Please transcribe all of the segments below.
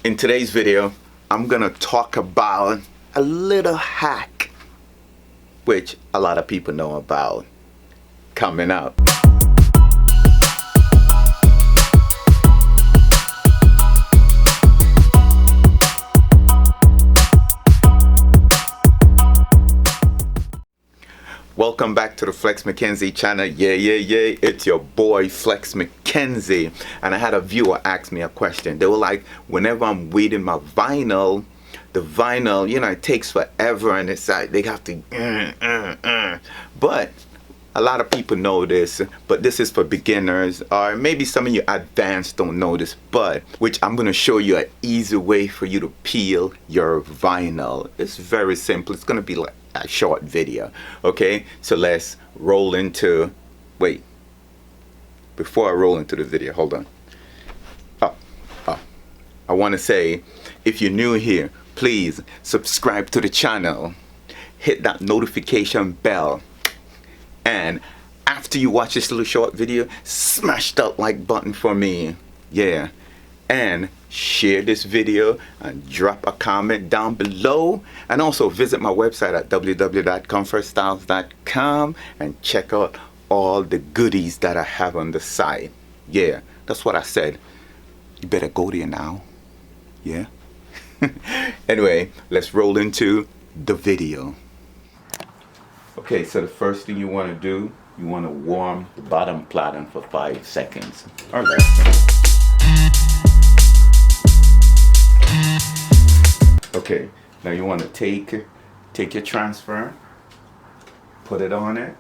In today's video, I'm gonna talk about a little hack which a lot of people know about coming up. Welcome back to the Flex McKenzie channel. Yeah, it's your boy Flex McKenzie. And I had a viewer ask me a question. They were like, whenever I'm weeding my vinyl, the vinyl, you know, it takes forever and it's like they have to But a lot of people know this, but this is for beginners, or maybe some of you advanced don't know this, but which I'm going to show you an easy way for you to peel your vinyl. It's very simple. It's going to be like a short video. Okay, so let's roll into, wait, before I roll into the video, hold on. I want to say, if you're new here, please subscribe to the channel, hit that notification bell, and after you watch this little short video, smash that like button for me. Yeah, and share this video and drop a comment down below, and also visit my website at www.comfortstyles.com and check out all the goodies that I have on the site. Yeah, that's what I said. You better go there now. Yeah. Anyway, let's roll into the video. Okay, so the first thing you want to do, you want to warm the bottom platen for 5 seconds or less. Okay, now you want to take your transfer, put it on it.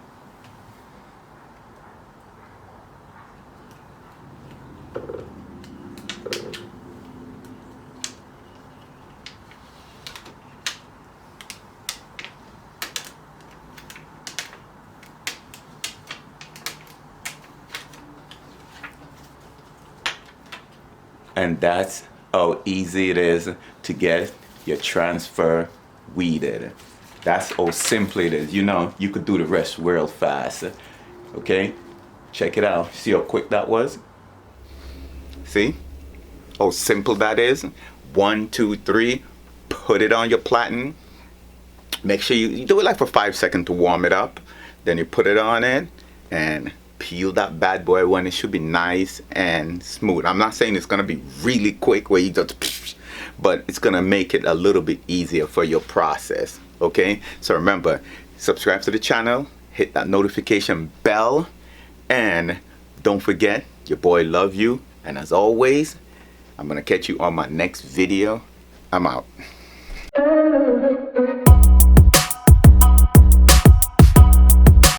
And that's how easy it is to get your transfer weeded. That's how simple it is. You know, you could do the rest real fast. Okay, check it out. See how quick that was? See how simple that is? 1, 2, 3, put it on your platen. Make sure you do it like for 5 seconds to warm it up. Then you put it on it and peel that bad boy when it should be nice and smooth. I'm not saying it's gonna be really quick where you just, but it's gonna make it a little bit easier for your process. Okay, so remember, subscribe to the channel, hit that notification bell, and don't forget, your boy love you. And as always, I'm gonna catch you on my next video. I'm out.